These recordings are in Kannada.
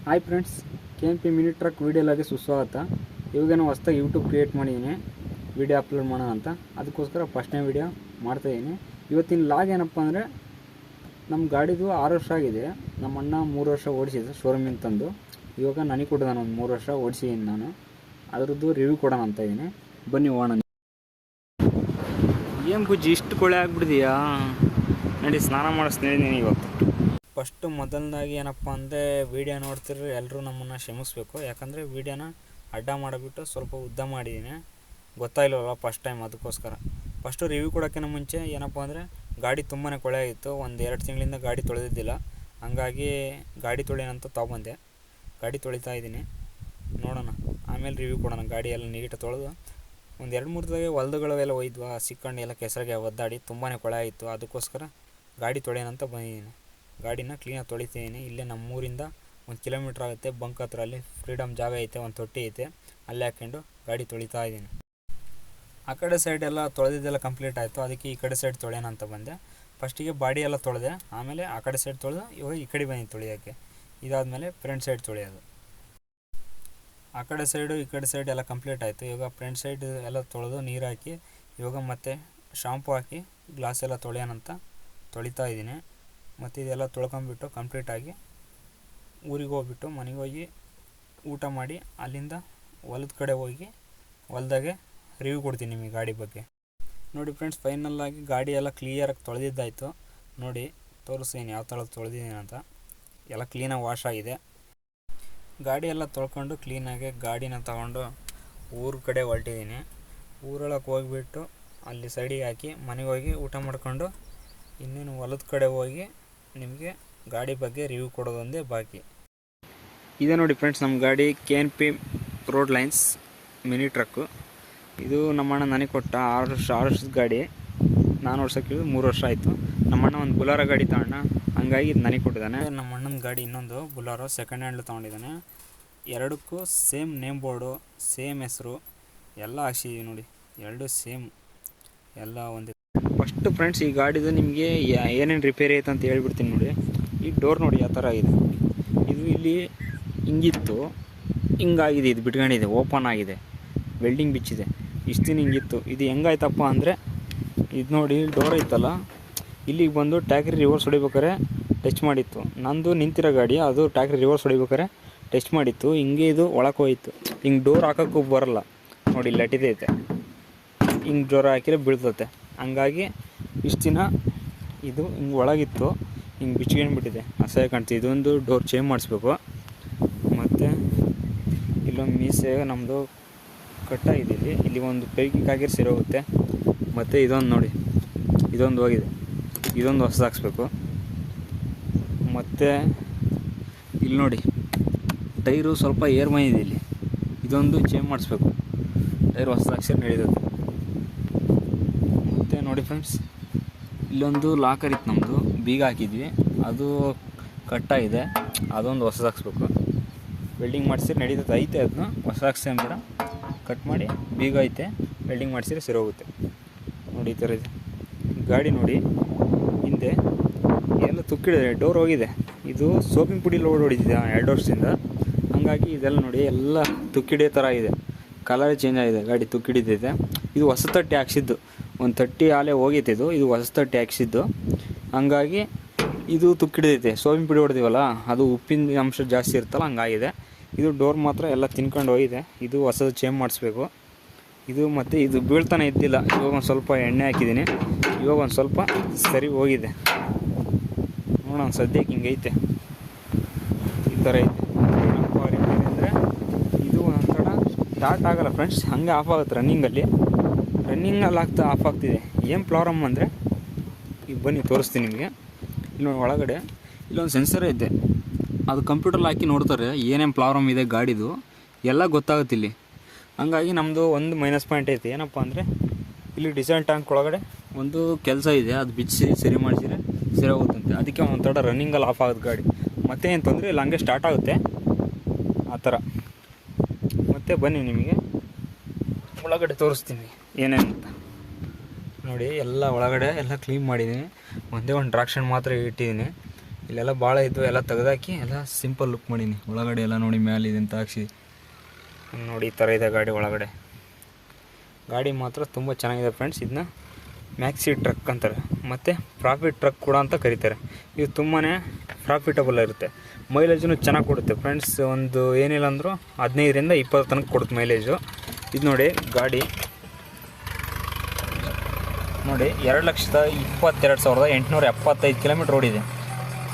Hi friends, KNP mini truck ವೀಡಿಯೋಲಾಗೆ ಸುಸ್ವಾಗತ. ಇವಾಗ ನಾನು ಹೊಸದಾಗಿ ಯೂಟ್ಯೂಬ್ ಕ್ರಿಯೇಟ್ ಮಾಡಿದ್ದೀನಿ, ವೀಡಿಯೋ ಅಪ್ಲೋಡ್ ಮಾಡೋಣ ಅಂತ. ಅದಕ್ಕೋಸ್ಕರ ಫಸ್ಟ್ನೇ ವೀಡಿಯೋ ಮಾಡ್ತಾಯಿದ್ದೀನಿ. ಇವತ್ತಿನ ಲಾಗ್ ಏನಪ್ಪ ಅಂದರೆ, ನಮ್ಮ ಗಾಡಿದು 6 ವರ್ಷ ಆಗಿದೆ. ನಮ್ಮ ಅಣ್ಣ 3 ವರ್ಷ ಓಡಿಸಿದ್ದು ಶೋರೂಮಿಂದ ತಂದು. ಇವಾಗ ನನಗೆ ಕೊಟ್ಟು ನಾನು ಒಂದು 3 ವರ್ಷ ಓಡಿಸಿದ್ದೀನಿ. ನಾನು ಅದರದ್ದು ರಿವ್ಯೂ ಕೊಡೋಣ ಅಂತ ಇದ್ದೀನಿ. ಬನ್ನಿ ಹೋಗೋಣ. ಏನು ಬುಜ್ಜಿ ಇಷ್ಟು ಕೊಳೆ ಆಗ್ಬಿಟ್ಟಿದೆಯಾ? ನಡಿ ಸ್ನಾನ ಮಾಡಿಸ್ತೀನಿ ಇವತ್ತು. ಫಸ್ಟು ಮೊದಲನೇದಾಗಿ ಏನಪ್ಪ ಅಂದರೆ, ವೀಡಿಯೋ ನೋಡ್ತಿರೋ ಎಲ್ಲರೂ ನಮ್ಮನ್ನು ಕ್ಷಮಿಸಬೇಕು. ಯಾಕಂದರೆ ವೀಡಿಯೋನ ಅಡ್ಡ ಮಾಡಿಬಿಟ್ಟು ಸ್ವಲ್ಪ ಉದ್ದ ಮಾಡಿದ್ದೀನಿ, ಗೊತ್ತಾಯಿಲ್ಲವಲ್ಲ ಫಸ್ಟ್ ಟೈಮ್. ಅದಕ್ಕೋಸ್ಕರ ಫಸ್ಟು ರಿವ್ಯೂ ಕೊಡೋಕ್ಕಿಂತ ಮುಂಚೆ ಏನಪ್ಪ ಅಂದರೆ, ಗಾಡಿ ತುಂಬಾ ಕೊಳೆ ಆಗಿತ್ತು. 1-2 ತಿಂಗಳಿಂದ ಗಾಡಿ ತೊಳೆದಿದ್ದಿಲ್ಲ. ಹಂಗಾಗಿ ಗಾಡಿ ತೊಳೆಯೋಣಂತ ತೊಗೊಂಬಂದೆ. ಗಾಡಿ ತೊಳಿತಾ ಇದ್ದೀನಿ, ನೋಡೋಣ. ಆಮೇಲೆ ರಿವ್ಯೂ ಕೊಡೋಣ. ಗಾಡಿ ಎಲ್ಲ ನೀಟಾಗಿ ತೊಳೆದು ಒಂದು 2-3 ದಿನ ಹೊಲ್ದುಗಳೆಲ್ಲ ಒಯ್ದ್ವಾ, ಸಿಕ್ಕಂಡು ಎಲ್ಲ ಕೆಸರಿಗೆ ಒದ್ದಾಡಿ ತುಂಬಾ ಕೊಳೆ ಆಯಿತು. ಅದಕ್ಕೋಸ್ಕರ ಗಾಡಿ ತೊಳೆಯೋಣಂತ ಬಂದಿದ್ದೀನಿ. ಗಾಡಿನ ಕ್ಲೀನಾಗಿ ತೊಳಿತೀನಿ. ಇಲ್ಲೇ ನಮ್ಮೂರಿಂದ 1 ಕಿಲೋಮೀಟ್ರ್ ಆಗುತ್ತೆ. ಬಂಕ್ ಹತ್ರ ಅಲ್ಲಿ ಫ್ರೀಡಮ್ ಜಾಗ ಐತೆ, ಒಂದು ತೊಟ್ಟಿ ಐತೆ, ಅಲ್ಲೇ ಹಾಕ್ಕೊಂಡು ಗಾಡಿ ತೊಳಿತಾ ಇದ್ದೀನಿ. ಆ ಕಡೆ ಸೈಡ್ ಎಲ್ಲ ತೊಳೆದಿದ್ದೆಲ್ಲ ಕಂಪ್ಲೀಟ್ ಆಯಿತು. ಅದಕ್ಕೆ ಈ ಕಡೆ ಸೈಡ್ ತೊಳೆಯೋಣ ಅಂತ ಬಂದೆ. ಫಸ್ಟಿಗೆ ಬಾಡಿ ಎಲ್ಲ ತೊಳೆದೆ, ಆಮೇಲೆ ಆ ಕಡೆ ಸೈಡ್ ತೊಳೆದು ಇವಾಗ ಈ ಕಡೆ ಬಂದು ತೊಳೆಯೋಕ್ಕೆ. ಇದಾದಮೇಲೆ ಫ್ರಂಟ್ ಸೈಡ್ ತೊಳೆಯೋದು. ಆ ಕಡೆ ಸೈಡು ಈ ಕಡೆ ಸೈಡ್ ಎಲ್ಲ ಕಂಪ್ಲೀಟ್ ಆಯಿತು. ಇವಾಗ ಫ್ರಂಟ್ ಸೈಡ್ ಎಲ್ಲ ತೊಳೆದು ನೀರು ಹಾಕಿ, ಇವಾಗ ಮತ್ತೆ ಶಾಂಪು ಹಾಕಿ ಗ್ಲಾಸ್ ಎಲ್ಲ ತೊಳೆಯೋಣಂತ ತೊಳಿತಾ ಇದ್ದೀನಿ. ಮತ್ತು ಇದೆಲ್ಲ ತೊಳ್ಕೊಂಬಿಟ್ಟು ಕಂಪ್ಲೀಟಾಗಿ ಊರಿಗೆ ಹೋಗ್ಬಿಟ್ಟು ಮನೆಗೆ ಹೋಗಿ ಊಟ ಮಾಡಿ, ಅಲ್ಲಿಂದ ಹೊಲದ ಕಡೆ ಹೋಗಿ ಹೊಲದಾಗೆ ರಿವ್ಯೂ ಕೊಡ್ತೀನಿ ನಿಮಗೆ ಗಾಡಿ ಬಗ್ಗೆ. ನೋಡಿ ಫ್ರೆಂಡ್ಸ್, ಫೈನಲ್ಲಾಗಿ ಗಾಡಿ ಎಲ್ಲ ಕ್ಲಿಯರಾಗಿ ತೊಳೆದಿದ್ದಾಯಿತು. ನೋಡಿ ತೋರಿಸ್ತೀನಿ ಯಾವ ಥರ ತೊಳೆದಿದ್ದೀನಿ ಅಂತ. ಎಲ್ಲ ಕ್ಲೀನಾಗಿ ವಾಶ್ ಆಗಿದೆ. ಗಾಡಿ ಎಲ್ಲ ತೊಳ್ಕೊಂಡು ಕ್ಲೀನಾಗಿ ಗಾಡಿನ ತಗೊಂಡು ಊರ ಕಡೆ ಹೊರಟಿದ್ದೀನಿ. ಊರೊಳಗೆ ಹೋಗಿಬಿಟ್ಟು ಅಲ್ಲಿ ಸೈಡಿಗೆ ಹಾಕಿ ಮನೆಗೆ ಹೋಗಿ ಊಟ ಮಾಡ್ಕೊಂಡು ಇನ್ನೇನು ಹೊಲದ ಕಡೆ ಹೋಗಿ ನಿಮಗೆ ಗಾಡಿ ಬಗ್ಗೆ ರಿವ್ಯೂ ಕೊಡೋದೊಂದೇ ಬಾಕಿ ಇದೆ. ನೋಡಿ ಫ್ರೆಂಡ್ಸ್, ನಮ್ಮ ಗಾಡಿ KNP road lines mini truck. ಇದು ನಮ್ಮಣ್ಣ ನನಗೆ ಕೊಟ್ಟ 6 ವರ್ಷದ ಗಾಡಿ. ನಾನು ಓಡ್ಸೋಕ್ಕೆ 3 ವರ್ಷ ಆಯಿತು. ನಮ್ಮಣ್ಣ ಒಂದು ಬುಲಾರೋ ಗಾಡಿ ತಗೊಂಡ, ಹಂಗಾಗಿ ಇದು ನನಗೆ ಕೊಟ್ಟಿದ್ದಾನೆ. ನಮ್ಮ ಅಣ್ಣನ ಗಾಡಿ ಇನ್ನೊಂದು ಬುಲಾರೋ ಸೆಕೆಂಡ್ ಹ್ಯಾಂಡ್ ತೊಗೊಂಡಿದ್ದಾನೆ. ಎರಡಕ್ಕೂ ಸೇಮ್ ನೇಮ್ ಬೋರ್ಡು, ಸೇಮ್ ಹೆಸರು ಎಲ್ಲ ಹಾಕ್ಸಿದ್ದೀವಿ. ನೋಡಿ, ಎರಡು ಸೇಮ್, ಎಲ್ಲ ಒಂದೇ. ಫಸ್ಟು ಫ್ರೆಂಡ್ಸ್, ಈ ಗಾಡಿದು ನಿಮಗೆ ಏನೇನು ರಿಪೇರಿ ಆಯ್ತು ಅಂತ ಹೇಳ್ಬಿಡ್ತೀನಿ. ನೋಡಿ, ಈ ಡೋರ್ ನೋಡಿ ಯಾವ ಥರ ಇದೆ. ಇದು ಇಲ್ಲಿ ಹಿಂಗಿತ್ತು, ಹಿಂಗಾಗಿದೆ. ಇದು ಬಿಟ್ಕೊಂಡಿದೆ, ಓಪನ್ ಆಗಿದೆ, ವೆಲ್ಡಿಂಗ್ ಬಿಚ್ಚಿದೆ. ಇಷ್ಟು ದಿನ ಹಿಂಗಿತ್ತು. ಇದು ಹೆಂಗಾಯ್ತಪ್ಪ ಅಂದರೆ, ಇದು ನೋಡಿ ಡೋರ್ ಐತಲ್ಲ, ಇಲ್ಲಿಗೆ ಬಂದು ಟ್ಯಾಕ್ರಿ ರಿವರ್ಸ್ ಹೊಡಿಬೇಕಾರೆ ಟಚ್ ಮಾಡಿತ್ತು. ನಂದು ನಿಂತಿರೋ ಗಾಡಿ, ಅದು ಟ್ಯಾಕ್ರಿ ರಿವರ್ಸ್ ಹೊಡಿಬೇಕಾರೆ ಟಚ್ ಮಾಡಿತ್ತು. ಹಿಂಗೆ ಇದು ಒಳಕ್ಕೆ ಹೋಯ್ತು. ಹಿಂಗೆ ಡೋರ್ ಹಾಕೋಕ್ಕೂ ಬರೋಲ್ಲ. ನೋಡಿ, ಇಲ್ಲಿ ಅಟಿದೈತೆ. ಹಿಂಗೆ ಡೋರ್ ಹಾಕಿದ್ರೆ ಬೀಳ್ತತೆ. ಹಂಗಾಗಿ ಇಷ್ಟು ದಿನ ಇದು ಹಿಂಗೆ ಒಳಗಿತ್ತು, ಹಿಂಗೆ ಬಿಚ್ಕೊಂಡ್ಬಿಟ್ಟಿದೆ, ಅಸಹ್ಯ ಕಾಣ್ತಿದೆ. ಇದೊಂದು ಡೋರ್ ಚೇಂಜ್ ಮಾಡಿಸ್ಬೇಕು. ಮತ್ತು ಇಲ್ಲೊಂದು ಮೀಸೆ ನಮ್ಮದು ಕಟ್ಟಾಗಿದೆ. ಇಲ್ಲಿ ಒಂದು ಪೈಕಿಗೆ ಹಾಕಿದ್ರೆ ಸರಿ ಹೋಗುತ್ತೆ. ಮತ್ತು ಇದೊಂದು ನೋಡಿ, ಇದೊಂದು ಹೋಗಿದೆ, ಇದೊಂದು ಹೊಸದು ಹಾಕ್ಸ್ಬೇಕು. ಮತ್ತು ಇಲ್ಲಿ ನೋಡಿ, ಟೈರು ಸ್ವಲ್ಪ ಏರ್ ಬಂದಿದೆ ಇಲ್ಲಿ, ಇದೊಂದು ಚೇಂಜ್ ಮಾಡಿಸ್ಬೇಕು. ಟೈರ್ ಹೊಸದು ಹಾಕ್ಸಿದ್ರೆ ನಡೀತದೆ. ಮತ್ತು ನೋಡಿ ಫ್ರೆಂಡ್ಸ್, ಇಲ್ಲೊಂದು ಲಾಕರ್ ಇತ್ತು ನಮ್ಮದು, ಬೀಗ ಹಾಕಿದ್ವಿ, ಅದು ಕಟ್ಟಾಗಿದೆ. ಅದೊಂದು ಹೊಸದು ಹಾಕ್ಸ್ಬೇಕು. ವೆಲ್ಡಿಂಗ್ ಮಾಡಿಸಿದ್ರೆ ನಡೀತದೆ. ಐತೆ ಅದನ್ನ ಹೊಸ ಹಾಕ್ಸಂಬಿಡ ಕಟ್ ಮಾಡಿ ಬೀಗ ಐತೆ, ವೆಲ್ಡಿಂಗ್ ಮಾಡಿಸಿದ್ರೆ ಸರಿ ಹೋಗುತ್ತೆ. ನೋಡಿ ಈ ಥರ ಇದೆ ಗಾಡಿ. ನೋಡಿ ಹಿಂದೆ ಎಲ್ಲ ತುಕ್ಕಿಡಿದೆ, ಡೋರ್ ಹೋಗಿದೆ. ಇದು ಸೋಪಿಂಗ್ ಪುಡಿ ಲೋಡ್ ಹೊಡಿತಿದೆ 2 ವರ್ಷದಿಂದ. ಹಂಗಾಗಿ ಇದೆಲ್ಲ ನೋಡಿ ಎಲ್ಲ ತುಕ್ಕಿಡಿಯೋ ಥರ ಇದೆ. ಕಲರ್ ಚೇಂಜ್ ಆಗಿದೆ, ಗಾಡಿ ತುಕ್ಕಿಡಿದೈತೆ. ಇದು ಹೊಸ ತಟ್ಟೆ ಹಾಕ್ಸಿದ್ದು, ಒಂದು ತಟ್ಟಿ ಆಲೆ ಹೋಗೈತೆ. ಇದು ಹೊಸ ತಟ್ಟೆ ಹಾಕ್ಸಿದ್ದು, ಹಂಗಾಗಿ ಇದು ತುಕ್ಕಿಡಿದೈತೆ. ಸೋಪಿಂಗ್ ಪುಡಿ ಹೊಡೆದಿವಲ್ಲ, ಅದು ಉಪ್ಪಿನ ಅಂಶ ಜಾಸ್ತಿ ಇರ್ತಲ್ಲ, ಹಂಗಾಗಿದೆ. ಇದು ಡೋರ್ ಮಾತ್ರ ಎಲ್ಲ ತಿನ್ಕೊಂಡು ಹೋಗಿದೆ. ಇದು ಹೊಸದು ಚೇಂಜ್ ಮಾಡಿಸ್ಬೇಕು. ಇದು ಮತ್ತು ಇದು ಬೀಳ್ತಾನೆ ಇದ್ದಿಲ್ಲ. ಇವಾಗ ಒಂದು ಸ್ವಲ್ಪ ಎಣ್ಣೆ ಹಾಕಿದ್ದೀನಿ, ಇವಾಗ ಒಂದು ಸ್ವಲ್ಪ ಸರಿ ಹೋಗಿದೆ. ನೋಡೋಣ, ಸದ್ಯಕ್ಕೆ ಹಿಂಗೈತೆ, ಈ ಥರ ಐತೆ. ಏನಪ್ಪ ರಿಪೇರಿ ಅಂದರೆ, ಇದು ಒಂಥರ ಸ್ಟಾರ್ಟ್ ಆಗೋಲ್ಲ ಫ್ರೆಂಡ್ಸ್, ಹಂಗೆ ಆಫ್ ಆಗುತ್ತೆ. ರನ್ನಿಂಗಲ್ಲಿ ಆಫ್ ಆಗ್ತಿದೆ. ಏನು ಪ್ರಾಬ್ಲಮ್ ಅಂದರೆ, ಈಗ ಬನ್ನಿ ತೋರಿಸ್ತೀನಿ ನಿಮಗೆ. ಇಲ್ಲೊಂದು ಒಳಗಡೆ ಇಲ್ಲೊಂದು ಸೆನ್ಸರ್ ಐತೆ, ಅದು ಕಂಪ್ಯೂಟರ್ಲ್ಲಿ ಹಾಕಿ ನೋಡ್ತಾರೆ ಏನೇನು ಪ್ರಾಬ್ಲಮ್ ಇದೆ ಗಾಡಿದು ಎಲ್ಲ ಗೊತ್ತಾಗುತ್ತೆ ಇಲ್ಲಿ. ಹಂಗಾಗಿ ನಮ್ಮದು ಒಂದು ಮೈನಸ್ ಪಾಯಿಂಟ್ ಐತೆ. ಏನಪ್ಪ ಅಂದರೆ, ಇಲ್ಲಿ ಡಿಸೈನ್ ಟ್ಯಾಂಕ್ ಒಳಗಡೆ ಒಂದು ಕೆಲಸ ಇದೆ, ಅದು ಬಿಚ್ಚಿ ಸರಿ ಮಾಡಿಸಿದ್ರೆ ಸರಿ ಹೋಗುತ್ತಂತೆ. ಅದಕ್ಕೆ ಒಂಥರ ರನ್ನಿಂಗಲ್ಲಿ ಆಫ್ ಆಗುತ್ತೆ ಗಾಡಿ. ಮತ್ತೆ ಏನು ತೊಂದರೆ ಇಲ್ಲ, ಹಂಗೆ ಸ್ಟಾರ್ಟ್ ಆಗುತ್ತೆ ಆ ಥರ. ಮತ್ತು ಬನ್ನಿ ನಿಮಗೆ ಒಳಗಡೆ ತೋರಿಸ್ತೀನಿ ಏನೇನಂತ. ನೋಡಿ, ಎಲ್ಲ ಒಳಗಡೆ ಎಲ್ಲ ಕ್ಲೀನ್ ಮಾಡಿದ್ದೀನಿ. ಒಂದೇ ಒಂದು ಟ್ರಾಕ್ಷನ್ ಮಾತ್ರ ಇಟ್ಟಿದ್ದೀನಿ. ಇಲ್ಲೆಲ್ಲ ಭಾಳ ಇದ್ವು, ಎಲ್ಲ ತೆಗೆದಾಕಿ ಎಲ್ಲ ಸಿಂಪಲ್ ಲುಕ್ ಮಾಡೀನಿ. ಒಳಗಡೆ ಎಲ್ಲ ನೋಡಿ ಮ್ಯಾಲೆ ಇದೆ ಅಂತ ಹಾಕ್ಸಿ ನೋಡಿ, ಈ ಥರ ಇದೆ ಗಾಡಿ ಒಳಗಡೆ. ಗಾಡಿ ಮಾತ್ರ ತುಂಬ ಚೆನ್ನಾಗಿದೆ ಫ್ರೆಂಡ್ಸ್. ಇದನ್ನ ಮ್ಯಾಕ್ಸಿ ಟ್ರಕ್ ಅಂತಾರೆ, ಮತ್ತು ಪ್ರಾಫಿಟ್ ಟ್ರಕ್ ಕೂಡ ಅಂತ ಕರೀತಾರೆ. ಇದು ತುಂಬಾ ಪ್ರಾಫಿಟಬಲ್ ಇರುತ್ತೆ, ಮೈಲೇಜೂ ಚೆನ್ನಾಗಿ ಕೊಡುತ್ತೆ ಫ್ರೆಂಡ್ಸ್. ಒಂದು ಏನಿಲ್ಲ ಅಂದರೂ 15ರಿಂದ 20 ತನಕ ಕೊಡುತ್ತೆ ಮೈಲೇಜು. ಇದು ನೋಡಿ ಗಾಡಿ ನೋಡಿ 2,22,875 ಕಿಲೋಮೀಟ್ರ್ ಓಡಿದೆ.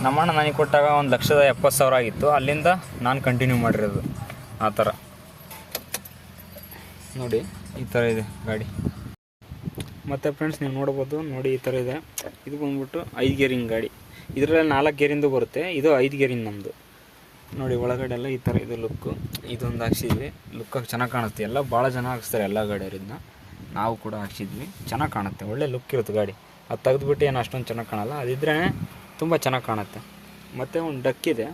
ನಮ್ಮಣ್ಣ ನನಗೆ ಕೊಟ್ಟಾಗ 1,70,70,000 ಆಗಿತ್ತು. ಅಲ್ಲಿಂದ ನಾನು ಕಂಟಿನ್ಯೂ ಮಾಡಿರೋದು ಆ ಥರ. ನೋಡಿ ಈ ಥರ ಇದೆ ಗಾಡಿ. ಮತ್ತು ಫ್ರೆಂಡ್ಸ್ ನೀವು ನೋಡ್ಬೋದು ನೋಡಿ, ಈ ಥರ ಇದೆ. ಇದು ಬಂದ್ಬಿಟ್ಟು 5 ಗೇರಿಂಗ್ ಗಾಡಿ. ಇದರಲ್ಲಿ 4 ಗೇರಿಂದು ಬರುತ್ತೆ, ಇದು 5 ಗೇರಿಂಗ್ ನಮ್ಮದು. ನೋಡಿ ಒಳಗಡೆ ಎಲ್ಲ ಈ ಥರ ಇದು ಲುಕ್ಕು. ಇದೊಂದು ಹಾಕ್ಸಿದ್ವಿ, ಲುಕ್ಕಾಗಿ ಚೆನ್ನಾಗಿ ಕಾಣುತ್ತೆ. ಎಲ್ಲ ಭಾಳ ಜನ ಹಾಕ್ಸ್ತಾರೆ ಎಲ್ಲ ಗಾಡಿಯವ್ರಿಂದ, ನಾವು ಕೂಡ ಹಾಕ್ಸಿದ್ವಿ. ಚೆನ್ನಾಗಿ ಕಾಣುತ್ತೆ, ಒಳ್ಳೆ ಲುಕ್ ಇರುತ್ತೆ ಗಾಡಿ. ಅದು ತೆಗೆದುಬಿಟ್ಟು ಏನು ಅಷ್ಟೊಂದು ಚೆನ್ನಾಗಿ ಕಾಣಲ್ಲ, ಅದಿದ್ರೇ ತುಂಬ ಚೆನ್ನಾಗಿ ಕಾಣುತ್ತೆ. ಮತ್ತು ಒಂದು ಡಕ್ ಇದೆ,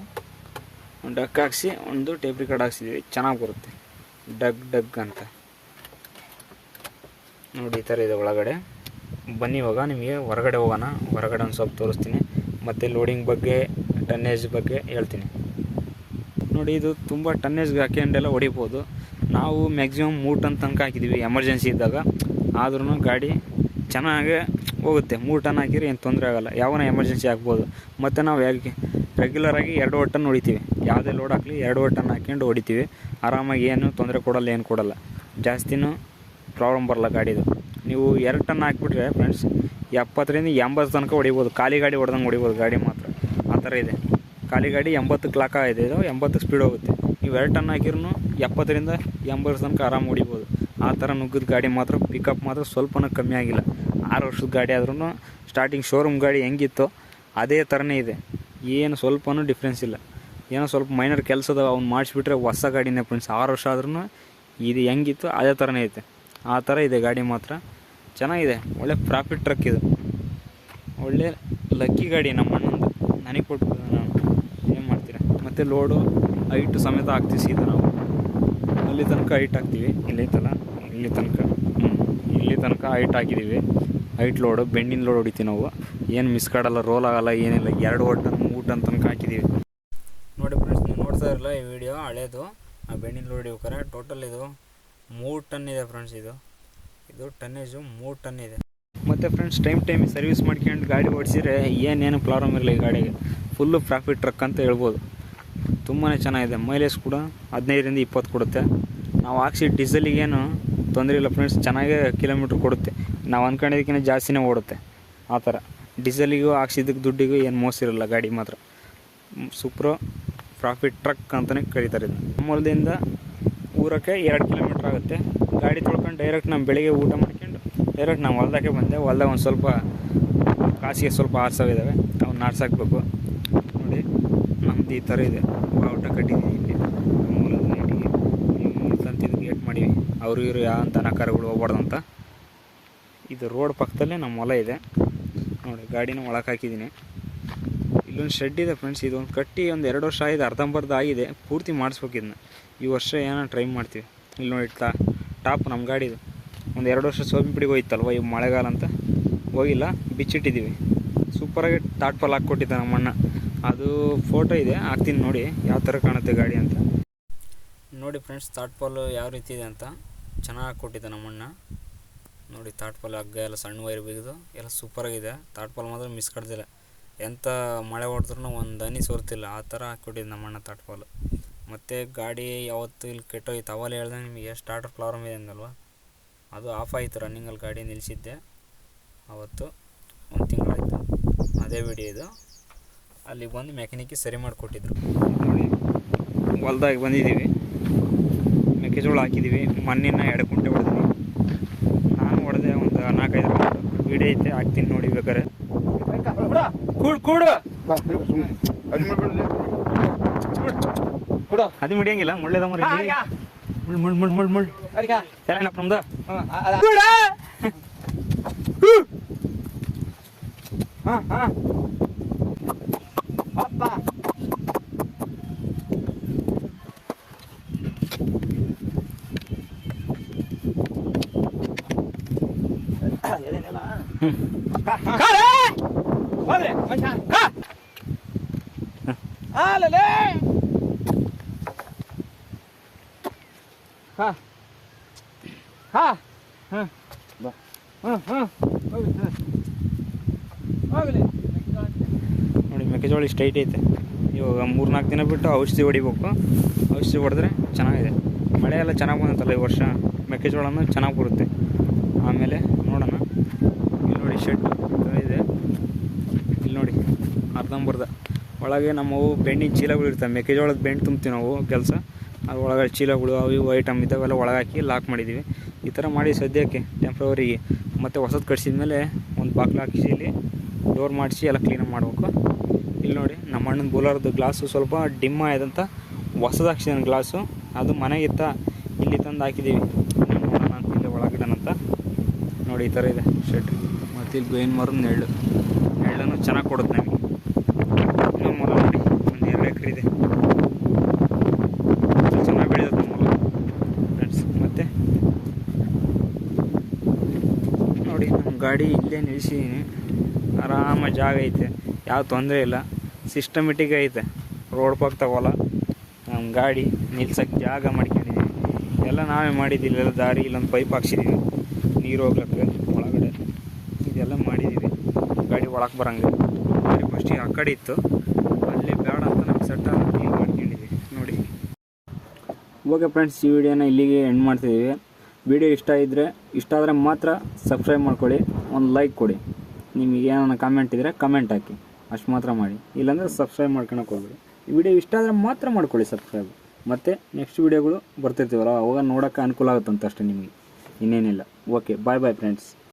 ಒಂದು ಡಕ್ ಹಾಕ್ಸಿ ಒಂದು ಟೇಪ್ ರಿಕಾರ್ಡ್ ಹಾಕ್ಸಿದ್ವಿ, ಚೆನ್ನಾಗಿ ಬರುತ್ತೆ. ಡಗ್ ಅಂತ ನೋಡಿ ಈ ಥರ ಇದೆ ಒಳಗಡೆ. ಬನ್ನಿ ಇವಾಗ ನಿಮಗೆ ಹೊರಗಡೆ ಹೋಗೋಣ. ಹೊರಗಡೆ ಒಂದು ಸ್ವಲ್ಪ ತೋರಿಸ್ತೀನಿ, ಮತ್ತು ಲೋಡಿಂಗ್ ಬಗ್ಗೆ ಟನ್ನೇಜ್ ಬಗ್ಗೆ ಹೇಳ್ತೀನಿ. ನೋಡಿ ಇದು ತುಂಬ ಟನ್ನೇಜ್ಗೆ ಹಾಕ್ಯಂಡೆಲ್ಲ ಹೊಡಿಬೋದು. ನಾವು ಮ್ಯಾಕ್ಸಿಮಮ್ 3 ಟನ್ ತನಕ ಹಾಕಿದ್ದೀವಿ ಎಮರ್ಜೆನ್ಸಿ ಇದ್ದಾಗ. ಆದ್ರೂ ಗಾಡಿ ಚೆನ್ನಾಗೇ ಹೋಗುತ್ತೆ. 3 ಟನ್ ಹಾಕಿದ್ರೆ ಏನು ತೊಂದರೆ ಆಗೋಲ್ಲ, ಯಾವನ ಎಮರ್ಜೆನ್ಸಿ ಆಗ್ಬೋದು. ಮತ್ತು ನಾವು ರೆಗ್ಯುಲರಾಗಿ 2 ಟನ್ ಹೊಡಿತೀವಿ. ಯಾವುದೇ ಲೋಡ್ ಹಾಕಲಿ 2 ಟನ್ ಹಾಕ್ಕೊಂಡು ಹೊಡಿತೀವಿ ಆರಾಮಾಗಿ. ಏನು ತೊಂದರೆ ಕೊಡಲ್ಲ, ಏನು ಕೊಡಲ್ಲ, ಜಾಸ್ತಿನೂ ಪ್ರಾಬ್ಲಮ್ ಬರಲ್ಲ ಗಾಡಿದು. ನೀವು 2 ಟನ್ ಹಾಕಿಬಿಟ್ರೆ ಫ್ರೆಂಡ್ಸ್ 70ರಿಂದ 80 ತನಕ ಹೊಡಿಬೋದು. ಖಾಲಿ ಗಾಡಿ ಹೊಡೆದಂಗೆ ಹೊಡಿಬೋದು ಗಾಡಿ ಮಾತ್ರ. ಆ ಥರ ಇದೆ. ಖಾಲಿ ಗಾಡಿ 80ಕ್ಕೆ ಲಾಕ ಇದೆ, ಇದು 80ಕ್ಕೆ ಸ್ಪೀಡ್ ಹೋಗುತ್ತೆ. ನೀವು 2 ಟನ್ ಹಾಕಿರೂ 70ರಿಂದ 80 ತನಕ ಆರಾಮ ಹೊಡಿಬೋದು. ಆ ಥರ ನುಗ್ಗಿದ ಗಾಡಿ ಮಾತ್ರ. ಪಿಕಪ್ ಮಾತ್ರ ಸ್ವಲ್ಪನೂ ಕಮ್ಮಿ ಆಗಿಲ್ಲ. 6 ವರ್ಷದ ಗಾಡಿ ಆದ್ರೂ ಸ್ಟಾರ್ಟಿಂಗ್ ಶೋರೂಮ್ ಗಾಡಿ ಹೆಂಗಿತ್ತು ಅದೇ ಥರನೇ ಇದೆ, ಏನು ಸ್ವಲ್ಪನೂ ಡಿಫ್ರೆನ್ಸ್ ಇಲ್ಲ. ಏನೋ ಸ್ವಲ್ಪ ಮೈನರ್ ಕೆಲಸದ ಅವ್ನು ಮಾಡಿಸ್ಬಿಟ್ರೆ ಹೊಸ ಗಾಡಿನೇ ಫ್ರೆಂಡ್ಸ್. 6 ವರ್ಷ ಆದ್ರೂ ಇದು ಹೆಂಗಿತ್ತು ಅದೇ ಥರನೇ ಐತೆ. ಆ ಥರ ಇದೆ ಗಾಡಿ ಮಾತ್ರ, ಚೆನ್ನಾಗಿದೆ. ಒಳ್ಳೆ ಪ್ರಾಫಿಟ್ ಟ್ರಕ್ ಇದು, ಒಳ್ಳೆ ಲಕ್ಕಿ ಗಾಡಿ ನಮ್ಮ ಅಣ್ಣಂದು. ನನಗೆ ಕೊಟ್ಬಿಟ್ಟು ನಾನು ಏನು ಮಾಡ್ತೀರಾ. ಮತ್ತು ಲೋಡು ಹೈಟು ಸಮೇತ ಹಾಕ್ತೀವಿ ಸೀದಾ. ನಾವು ಅಲ್ಲಿ ತನಕ ಹೈಟ್ ಹಾಕ್ತೀವಿ, ಇಲ್ಲಿ ತನಕ ಹೈಟ್ ಹಾಕಿದ್ದೀವಿ. ಹೈಟ್ ಲೋಡು, ಬೆಂಡಿನ ಲೋಡ್ ಹೊಡಿತೀವಿ ನಾವು. ಏನು ಮಿಸ್ ಕಾಡಲ್ಲ, ರೋಲ್ ಆಗೋಲ್ಲ, ಏನಿಲ್ಲ. 2 ಟನ್ 3 ಟನ್ ತನಕ ಹಾಕಿದ್ದೀವಿ. ನೋಡಿ ಫ್ರೆಂಡ್ಸ್, ನೀವು ನೋಡ್ತಾ ಇರಲ್ಲ ಈ ವಿಡಿಯೋ ಹಳೇದು. ಆ ಬೆಂಡಿನ ಲೋಡ್ ಇವ್ಕರೆ ಟೋಟಲ್ ಇದು 3 ಟನ್ ಇದೆ ಫ್ರೆಂಡ್ಸ್. ಇದು ಟನ್ನೇಜು 3 ಟನ್ ಇದೆ. ಮತ್ತು ಫ್ರೆಂಡ್ಸ್ ಟೈಮಿಗೆ ಸರ್ವಿಸ್ ಮಾಡ್ಕೊಂಡು ಗಾಡಿ ಓಡಿಸಿದ್ರೆ ಏನೇನು ಪ್ರಾಬ್ಲಮ್ ಇರಲಿ ಈ ಗಾಡಿಗೆ. ಫುಲ್ಲು ಪ್ರಾಫಿಟ್ ಟ್ರಕ್ ಅಂತ ಹೇಳ್ಬೋದು. ತುಂಬಾ ಚೆನ್ನಾಗಿದೆ. ಮೈಲೇಜ್ ಕೂಡ 15ರಿಂದ 20 ಕೊಡುತ್ತೆ. ನಾವು ಹಾಕ್ಸಿ ಡೀಸೆಲಿಗೇನು ತೊಂದರೆ ಇಲ್ಲ ಫ್ರೆಂಡ್ಸ್, ಚೆನ್ನಾಗೇ ಕಿಲೋಮೀಟ್ರ್ ಕೊಡುತ್ತೆ. ನಾವು ಅಂದ್ಕೊಂಡಿದ್ದಕ್ಕಿಂತ ಜಾಸ್ತಿನೇ ಓಡುತ್ತೆ. ಆ ಥರ ಡೀಸೆಲಿಗೂ ಹಾಕ್ಸಿದ್ದಕ್ಕೆ ದುಡ್ಡಿಗೂ ಏನು ಮೋಸ ಇರಲ್ಲ ಗಾಡಿ ಮಾತ್ರ. ಸೂಪ್ರೋ ಪ್ರಾಫಿಟ್ ಟ್ರಕ್ ಅಂತಲೇ ಕರೀತಾರೆ ಇದು. ನಮ್ಮ ಹೊಲದಿಂದ ಊರಕ್ಕೆ 2 ಕಿಲೋಮೀಟ್ರ್ ಆಗುತ್ತೆ. ಗಾಡಿ ತೊಳ್ಕೊಂಡು ಡೈರೆಕ್ಟ್ ನಮ್ಮ ಬೆಳಿಗ್ಗೆ ಊಟ ಮಾಡ್ಕೊಂಡು ಡೈರೆಕ್ಟ್ ನಾವು ಹೊಲ್ದಾಗೆ ಬಂದೆ. ಹೊಲ್ದಾಗ ಒಂದು ಸ್ವಲ್ಪ ಕಾಸಿಗೆ ಸ್ವಲ್ಪ ಆರ್ಸೋವಿದ್ದಾವೆ, ಅವನ್ನ ಆರ್ಸಾಕಬೇಕು. ನೋಡಿ ನಮ್ದು ಈ ಥರ ಇದೆ. ಊಟ ಕಟ್ಟಿದ್ದೀವಿ ಇಲ್ಲಿ ಮೂಲದ ನೈಟಿಗೆ ತಂತಿದ್ದು ಗೇಟ್ ಮಾಡೀವಿ. ಅವರು ಇವರು ಯಾವ ದನ ಕರುಗಳು ಹೋಗ್ಬಾರ್ದು ಅಂತ. ಇದು ರೋಡ್ ಪಕ್ಕದಲ್ಲೇ ನಮ್ಮ ಹೊಲ ಇದೆ. ನೋಡಿ ಗಾಡಿನ ಒಳಗೆ ಹಾಕಿದ್ದೀನಿ. ಇಲ್ಲೊಂದು ಶೆಡ್ ಇದೆ ಫ್ರೆಂಡ್ಸ್. ಇದೊಂದು ಕಟ್ಟಿ ಒಂದು 2 ವರ್ಷ ಆಗಿದೆ, ಅರ್ಧಂಬರ್ಧ ಆಗಿದೆ. ಪೂರ್ತಿ ಮಾಡಿಸ್ಬೇಕು ಇದನ್ನ. ಈ ವರ್ಷ ಏನೋ ಟ್ರೈ ಮಾಡ್ತೀವಿ. ಇಲ್ಲಿ ನೋಡಿ ಟಾಪ್ ನಮ್ಮ ಗಾಡಿದು ಒಂದು 2 ವರ್ಷ ಸೋಪಿನ ಪಿಡಿಗೆ ಹೋಯ್ತಲ್ವ, ಈ ಮಳೆಗಾಲ ಅಂತ ಹೋಗಿಲ್ಲ, ಬಿಚ್ಚಿಟ್ಟಿದ್ದೀವಿ. ಸೂಪರಾಗಿ ಟಾಟ್ಪಾಲ್ ಹಾಕ್ಕೊಟ್ಟಿದ್ದ ನಮ್ಮಣ್ಣ. ಅದು ಫೋಟೋ ಇದೆ, ಹಾಕ್ತೀನಿ ನೋಡಿ ಯಾವ ಥರ ಕಾಣುತ್ತೆ ಗಾಡಿ ಅಂತ. ನೋಡಿ ಫ್ರೆಂಡ್ಸ್ ಟಾಟ್ಪಾಲು ಯಾವ ರೀತಿ ಇದೆ ಅಂತ ಚೆನ್ನಾಗಿ ಹಾಕ್ಕೊಟ್ಟಿದ್ದ ನಮ್ಮಣ್ಣ. ನೋಡಿ ಟಾಟ್ಪಾಲ್ ಹಗ್ಗ ಎಲ್ಲ ಸಣ್ಣ ವೈರ್ ಬಿಗಿದು ಎಲ್ಲ ಸೂಪರಾಗಿದೆ. ಟಾಟ್ಪಾಲ್ ಮಾತ್ರ ಮಿಸ್ ಕಡ್ದಿಲ್ಲ, ಎಂಥ ಮಳೆ ಹೊಡೆದ್ರೂ ಒಂದು ಹನಿ ಸೋರ್ತಿಲ್ಲ. ಆ ಥರ ಹಾಕ್ಕೊಟ್ಟಿದ್ದು ನಮ್ಮಣ್ಣ ಟಾಟ್ಪಾಲು. ಮತ್ತು ಗಾಡಿ ಯಾವತ್ತು ಇಲ್ಲಿ ಕೆಟ್ಟೋಯ್ತು. ಅವಲ್ಲಿ ಹೇಳ್ದೆ ನಿಮಗೆ ಸ್ಟಾರ್ಟರ್ ಪ್ರಾಬ್ಲಮ್ ಇದೆ ಅಂದಲ್ವ, ಅದು ಆಫ್ ಆಯಿತು. ರನ್ನಿಂಗಲ್ಲಿ ಗಾಡಿ ನಿಲ್ಲಿಸಿದ್ದೆ ಅವತ್ತು, 1 ತಿಂಗಳಾಯಿತು. ಅದೇ ವಿಡಿಯೋ ಇದು. ಅಲ್ಲಿಗೆ ಬಂದು ಮೆಕ್ಯಾನಿಕ್ಕಿಗೆ ಸರಿ ಮಾಡಿಕೊಟ್ಟಿದ್ರು. ನೋಡಿ ಹೊಲ್ದಾಗಿ ಬಂದಿದ್ದೀವಿ, ಮೆಕ್ಕೆಜೋಳ ಹಾಕಿದ್ದೀವಿ. ಮಣ್ಣಿನ 2 ಕುಂಟೆ ಹೊಡೆದ್ವಿ. ನಾನು ಹೊಡೆದೆ ಒಂದು 4-5 ರೌಂಡು. ವಿಡಿಯೋ ಐತೆ, ಹಾಕ್ತೀನಿ ನೋಡಿ ಬೇಕಾರೆ. ಅದು ಮುಡಿಯಂಗಿಲ್ಲ, ಮುಳ್ಳೆದ ಮರಿ ಮುಳ್ ಏನಪ್ಪ ನಮ್ದು. ಹಾಂ ಹಾಂ ಹಾಂ ಬಾ ಹಾಂ ಹಾಂ ನೋಡಿ ಮೆಕ್ಕೆಜೋಳ ಇಷ್ಟು ಹೈಟ್ ಐತೆ. ಇವಾಗ 3-4 ದಿನ ಬಿಟ್ಟು ಔಷಧಿ ಹೊಡಿಬೇಕು. ಔಷಧಿ ಹೊಡೆದ್ರೆ ಚೆನ್ನಾಗಿದೆ. ಮಳೆ ಎಲ್ಲ ಚೆನ್ನಾಗಿ ಬಂದತ್ತಲ್ಲ ಈ ವರ್ಷ, ಮೆಕ್ಕೆಜೋಳನೂ ಚೆನ್ನಾಗಿ ಬರುತ್ತೆ. ಆಮೇಲೆ ನೋಡೋಣ. ಇಲ್ಲಿ ನೋಡಿ ಶೆಡ್ ಇದೆ, ಇಲ್ಲಿ ನೋಡಿ ಅರ್ಧಂಬರ್ಧ ಒಳಗೆ ನಮ್ಮವು ಬೆಣ್ಣಿನ ಚೀಲಗಳು ಇರ್ತವೆ. ಮೆಕ್ಕೆಜೋಳದ ಬೆಣ್ಣೆ ತುಂಬ್ತೀವಿ ನಾವು ಕೆಲಸ. ಅದು ಒಳಗಡೆ ಚೀಲಗಳು ಅವು ಇವು ಐಟಮ್ ಇದ್ದಾವೆಲ್ಲ ಒಳಗೆ ಹಾಕಿ ಲಾಕ್ ಮಾಡಿದ್ದೀವಿ. ಈ ಥರ ಮಾಡಿ ಸದ್ಯಕ್ಕೆ ಟೆಂಪ್ರವರಿಗೆ. ಮತ್ತು ಹೊಸದು ಕಟ್ಸಿದ ಮೇಲೆ ಒಂದು ಬಾಕ್ಲು ಹಾಕಿಸಿ ಇಲ್ಲಿ ಡೋರ್ ಮಾಡಿಸಿ ಎಲ್ಲ ಕ್ಲೀನಾಗಿ ಮಾಡಬೇಕು. ಇಲ್ಲಿ ನೋಡಿ ನಮ್ಮ ಅಣ್ಣನ ಬೂಲರ್ದು ಗ್ಲಾಸು ಸ್ವಲ್ಪ ಡಿಮ್ ಆಯ್ದಂತ ಹೊಸದು ಹಾಕ್ಸಿದ್ದಾನೆ ಗ್ಲಾಸು. ಅದು ಮನೆಗಿತ್ತ ಇಲ್ಲಿ ತಂದು ಹಾಕಿದ್ದೀವಿ. ನೋಡೋಣ ಅಂತ ಇಲ್ಲಿ ಒಳಗಿಡನಂತ. ನೋಡಿ ಈ ಥರ ಇದೆ ಶೆಡ್. ಮತ್ತು ಇಲ್ಲಿ ಬೇವಿನ ಮರದ ನೆರಳನ್ನು ಚೆನ್ನಾಗಿ ಕೊಡುತ್ತೆ ನಮಗೆ. ಇನ್ನೊಂದು ಮೊಲ ನೋಡಿ, ಒಂದು 2 ಎಕರೆ ಇದೆ, ಚೆನ್ನಾಗಿ ಬೆಳೆಯುತ್ತೆ ಮೊಲ ಫ್ರೆಂಡ್ಸ್. ಮತ್ತು ನೋಡಿ ನಮ್ಮ ಗಾಡಿ ಇಲ್ಲೇ ನಿಲ್ಲಿಸಿದ್ದೀನಿ. ಆರಾಮ ಜಾಗ ಐತೆ, ಯಾವ ತೊಂದರೆ ಇಲ್ಲ, ಸಿಸ್ಟಮೆಟಿಕ್ ಐತೆ. ರೋಡ್ ಪಕ್ಕ ತಗೋಲ್ಲ, ನಮ್ಮ ಗಾಡಿ ನಿಲ್ಸೋಕ್ಕೆ ಜಾಗ ಮಾಡ್ಕೊಂಡಿದ್ದೀವಿ. ಎಲ್ಲ ನಾವೇ ಮಾಡಿದ್ದೀವಿ. ಎಲ್ಲ ದಾರಿ ಇಲ್ಲೊಂದು ಪೈಪ್ ಹಾಕ್ಸಿದ್ದೀವಿ ನೀರು ಹೋಗ್ಲಿಕ್ಕೆ ಒಳಗಡೆ. ಇದೆಲ್ಲ ಮಾಡಿದ್ದೀವಿ ಗಾಡಿ ಒಳಗೆ ಬರೋಂಗೆ. ಗಾಡಿ ಫಸ್ಟಿಗೆ ಆ ಕಡೆ ಇತ್ತು, ಅಲ್ಲೇ ಬೇಡ ಅಂತ ನಮ್ಗೆ ಸೆಟ್ ಆಗಿ ಮಾಡ್ಕೊಂಡಿದ್ದೀವಿ ನೋಡಿ. ಓಕೆ ಫ್ರೆಂಡ್ಸ್, ಈ ವಿಡಿಯೋನ ಇಲ್ಲಿಗೆ ಎಂಡ್ ಮಾಡ್ತಿದ್ದೀವಿ. ವಿಡಿಯೋ ಇಷ್ಟ ಆದರೆ ಮಾತ್ರ ಸಬ್ಸ್ಕ್ರೈಬ್ ಮಾಡ್ಕೊಳ್ಳಿ, ಒಂದು ಲೈಕ್ ಕೊಡಿ. ನಿಮಗೆ ಏನಾನ ಕಾಮೆಂಟ್ ಇದ್ದರೆ ಕಮೆಂಟ್ ಹಾಕಿ, ಅಷ್ಟು ಮಾತ್ರ ಮಾಡಿ. ಇಲ್ಲಾಂದರೆ ಸಬ್ಸ್ಕ್ರೈಬ್ ಮಾಡ್ಕೊಳಕ್ಕೆ ಹೋಗ್ಬೇಡಿ. ಈ ವಿಡಿಯೋ ಇಷ್ಟ ಆದರೆ ಮಾತ್ರ ಮಾಡ್ಕೊಳ್ಳಿ ಸಬ್ಸ್ಕ್ರೈಬ್. ಮತ್ತು ನೆಕ್ಸ್ಟ್ ವೀಡಿಯೋಗಳು ಬರ್ತಿರ್ತೀವಲ್ಲ ಅವಾಗ ನೋಡೋಕ್ಕೆ ಅನುಕೂಲ ಆಗುತ್ತಂತ ಅಷ್ಟೇ ನಿಮಗೆ, ಇನ್ನೇನಿಲ್ಲ. Okay, bye friends.